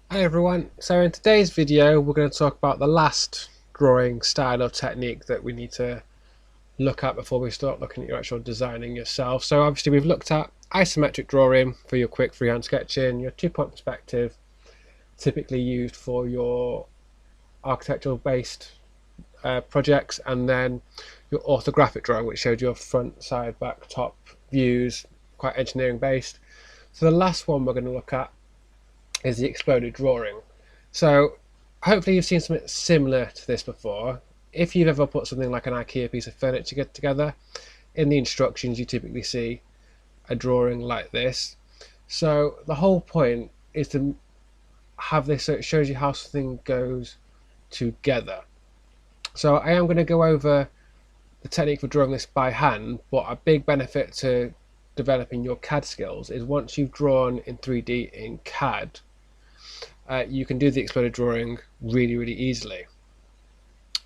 Hi everyone, so in today's video we're going to talk about the last drawing style or technique that we need to look at before we start looking at your actual designing yourself. So obviously we've looked at isometric drawing for your quick freehand sketching, your 2-point perspective, typically used for your architectural based projects, and then your orthographic drawing, which showed your front, side, back, top views, quite engineering based. So the last one we're going to look at is the exploded drawing. So hopefully you've seen something similar to this before. If you've ever put something like an IKEA piece of furniture together, in the instructions you typically see a drawing like this. So the whole point is to have this so it shows you how something goes together. So I am going to go over the technique for drawing this by hand, but a big benefit to developing your CAD skills is once you've drawn in 3D in CAD, you can do the exploded drawing really easily.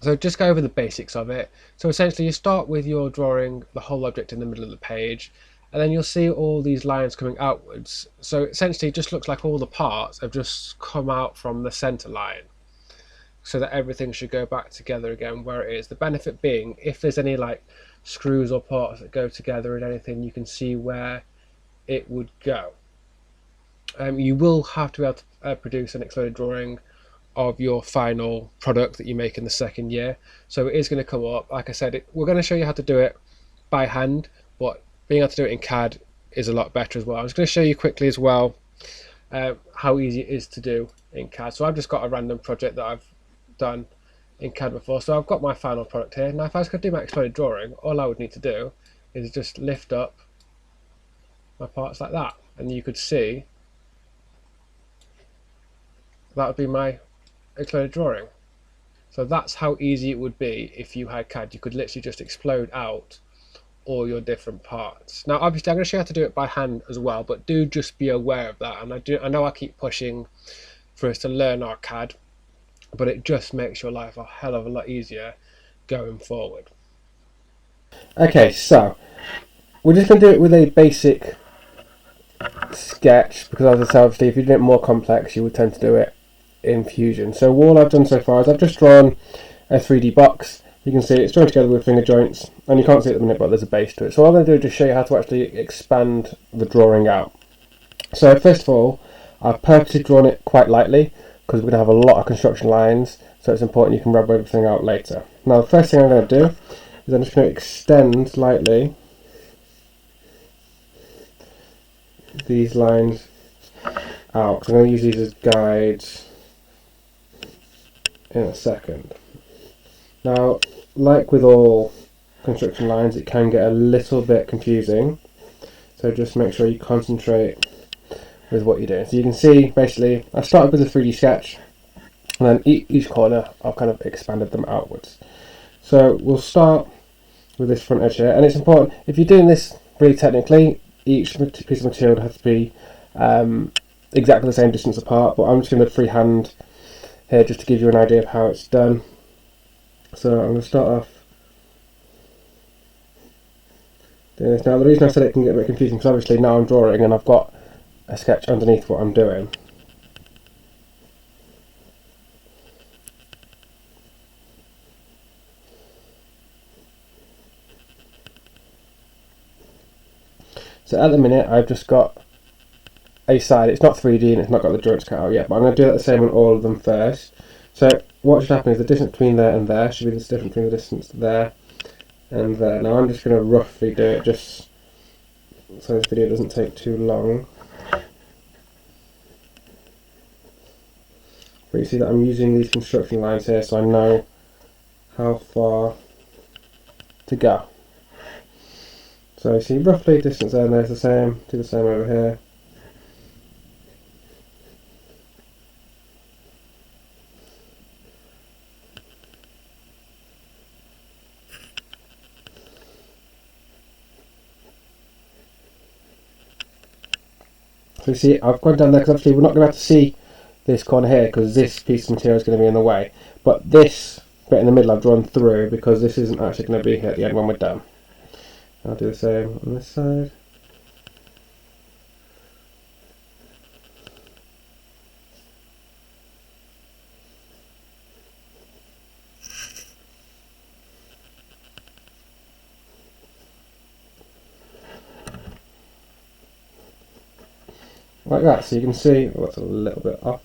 So just go over the basics of it. So essentially you start with your drawing the whole object in the middle of the page, and then you'll see all these lines coming outwards. So essentially it just looks like all the parts have just come out from the center line, so that everything should go back together again where it is. The benefit being, if there's any like screws or parts that go together and anything, you can see where it would go. You will have to be able to produce an exploded drawing of your final product that you make in the second year. So it is going to come up. Like I said, we're going to show you how to do it by hand, but being able to do it in CAD is a lot better as well. I'm just going to show you quickly as well how easy it is to do in CAD. So I've just got a random project that I've done in CAD before. So I've got my final product here. Now if I was going to do my exploded drawing, all I would need to do is just lift up my parts like that, and you could see that would be my exploded drawing. So that's how easy it would be if you had CAD. You could literally just explode out all your different parts. Now obviously I'm going to show you how to do it by hand as well, but do just be aware of that. And I know I keep pushing for us to learn our CAD, but it just makes your life a hell of a lot easier going forward. Okay, so we're just going to do it with a basic sketch, because as I said, obviously if you did it more complex you would tend to do it in Fusion. So all I've done so far is I've just drawn a 3D box. You can see it's joined together with finger joints, and you can't see it at the minute, but there's a base to it. So what I'm going to do is just show you how to actually expand the drawing out. So first of all, I've purposely drawn it quite lightly because we're going to have a lot of construction lines, so it's important you can rub everything out later. Now the first thing I'm going to do is I'm just going to extend lightly these lines out. I'm going to use these as guides in a second. Now, like with all construction lines, it can get a little bit confusing, so just make sure you concentrate with what you're doing. So you can see, basically, I started with a 3D sketch, and then each corner I've kind of expanded them outwards. So we'll start with this front edge here, and it's important, if you're doing this really technically, each piece of material has to be exactly the same distance apart, but I'm just going to freehand here just to give you an idea of how it's done. So I'm going to start off doing this. Now the reason I said it can get a bit confusing because obviously now I'm drawing and I've got a sketch underneath what I'm doing. So at the minute I've just got a side, it's not 3D and it's not got the joints cut out yet, but I'm going to do that the same on all of them first. So what should happen is the distance between there and there should be the difference between the distance there and there. Now I'm just going to roughly do it just so this video doesn't take too long. But you see that I'm using these construction lines here so I know how far to go. So you see roughly distance there and there's the same, do the same over here. So you see I've gone down there because obviously we're not going to have to see this corner here because this piece of material is going to be in the way, but this bit in the middle I've drawn through because this isn't actually going to be here at the end when we're done. I'll do the same on this side. like that. So you can see, oh, that's a little bit off.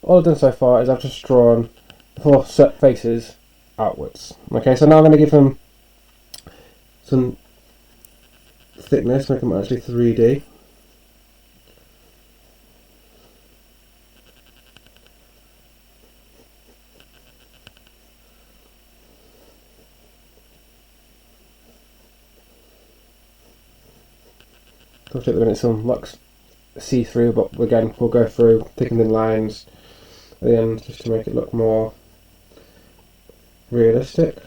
All I've done so far is I've just drawn the 4 faces outwards. Okay, so now I'm going to give them some thickness, make them actually 3D. At the minute some looks see-through, but again we'll go through thickening lines at the end just to make it look more realistic.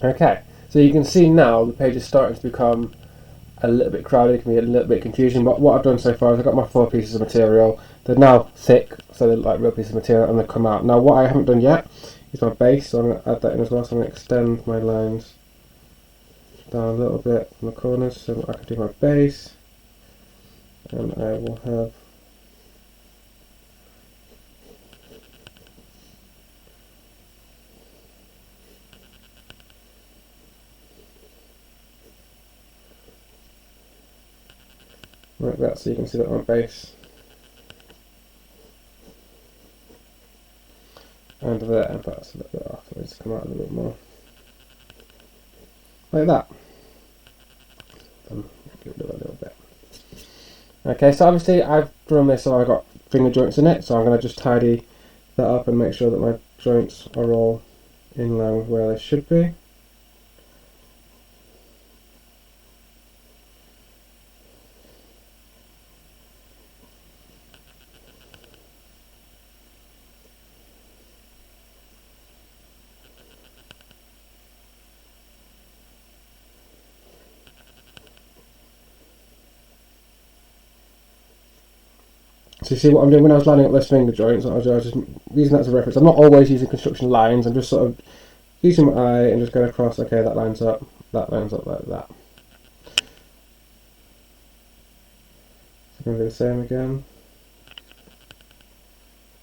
Okay, so you can see now the page is starting to become a little bit crowded, it can be a little bit confusing, but what I've done so far is I've got my 4 pieces of material. They're now thick, so they're like real pieces of material, and they come out. Now what I haven't done yet is my base, so I'm going to add that in as well, so I'm going to extend my lines down a little bit from the corners so I can do my base, and I will have like that, so you can see that my base and there, but that's a little bit off, so it's come out a little bit more like that. Give it a little bit. Okay, so obviously I've drawn this so I've got finger joints in it, so I'm going to just tidy that up and make sure that my joints are all in line with where they should be. So you see what I'm doing when I was lining up those finger joints, I was just using that as a reference. I'm not always using construction lines, I'm just sort of using my eye and just going across, okay, that lines up like that. So I'm going to do the same again.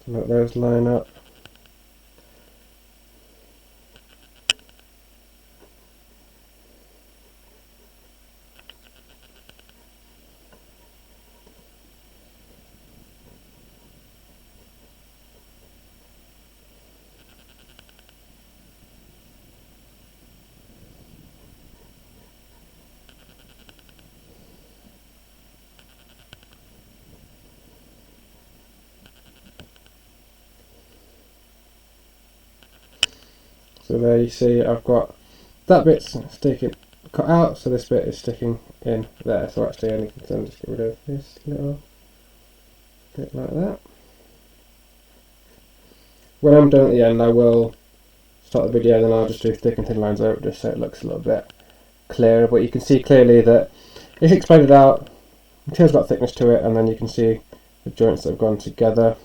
Let those line up. So there you see I've got that bit's sticking cut out, so this bit is sticking in there. So actually I need to just get rid of this little bit like that. When I'm done at the end I will start the video, then I'll just do thick and thin lines over it just so it looks a little bit clearer, but you can see clearly that it's expanded out, the material's got thickness to it, and then you can see the joints that have gone together.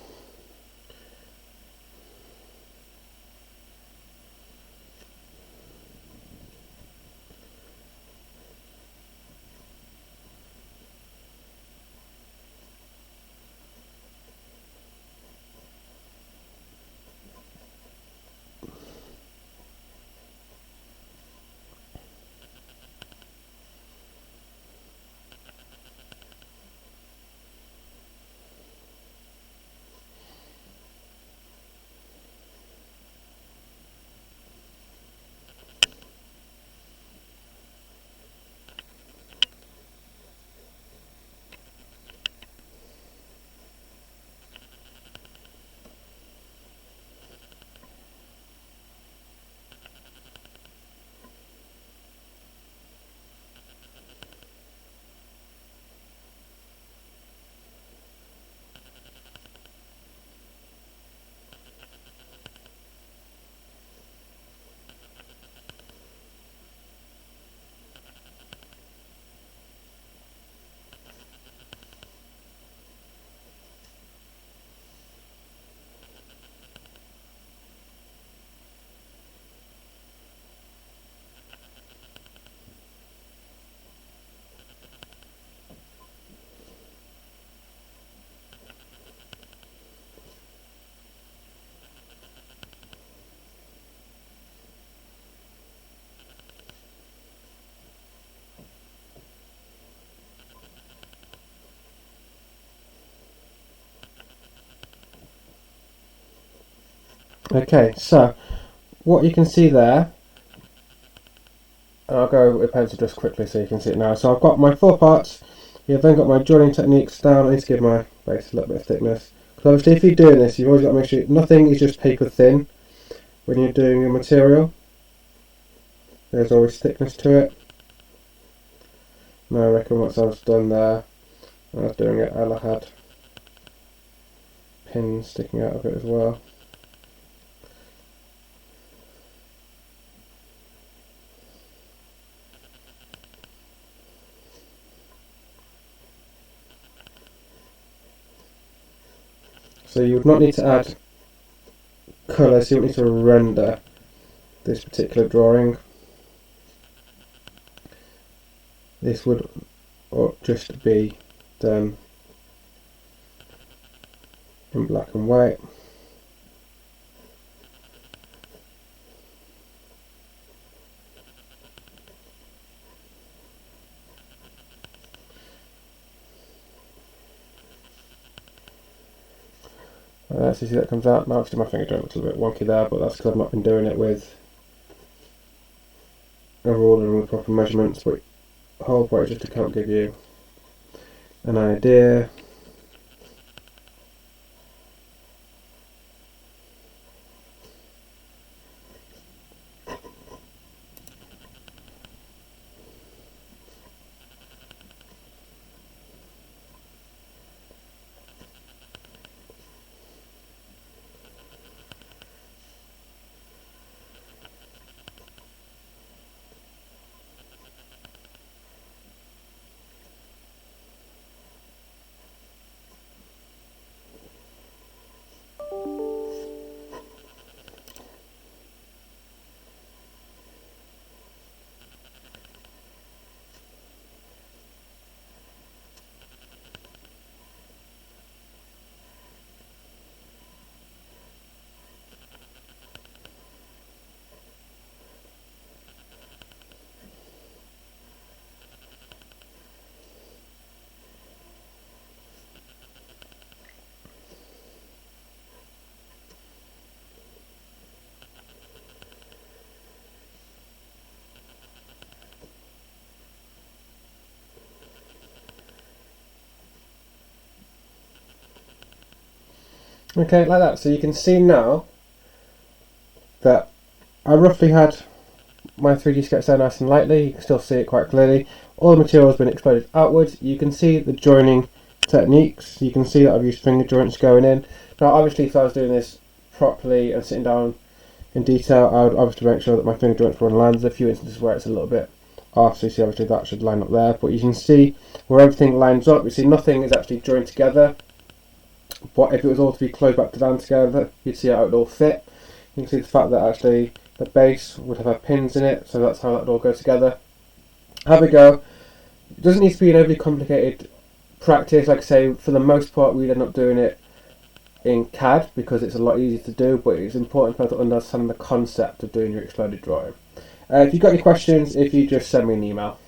Okay, so what you can see there, and I'll go with pencil just quickly so you can see it now. So I've got my 4 parts. You've then got my joining techniques down. I need to give my base a little bit of thickness. Because obviously if you're doing this, you've always got to make sure nothing is just paper thin when you're doing your material. There's always thickness to it. Now I reckon once I was done there, when I was doing it, I had pins sticking out of it as well. So you would not need to add colour, so you would need to render this particular drawing. This would just be done in black and white. So you see that comes out. Now obviously my finger joint looks a little bit wonky there, but that's because I've not been doing it with a ruler and with proper measurements, but the whole point is just to kind of give you an idea. Okay, like that. So you can see now that I roughly had my 3D sketch there nice and lightly. You can still see it quite clearly. All the material has been exploded outwards. You can see the joining techniques. You can see that I've used finger joints going in. Now obviously if I was doing this properly and sitting down in detail, I would obviously make sure that my finger joints were in line. There's a few instances where it's a little bit off, so you see obviously that should line up there. But you can see where everything lines up. You see nothing is actually joined together. But if it was all to be closed back down together, you'd see how it would all fit. You can see the fact that actually the base would have had pins in it, so that's how that would all go together. Have a go. It doesn't need to be an overly complicated practice. Like I say, for the most part we'd end up doing it in CAD because it's a lot easier to do, but it's important for us to understand the concept of doing your exploded drawing. If you've got any questions, if you just send me an email.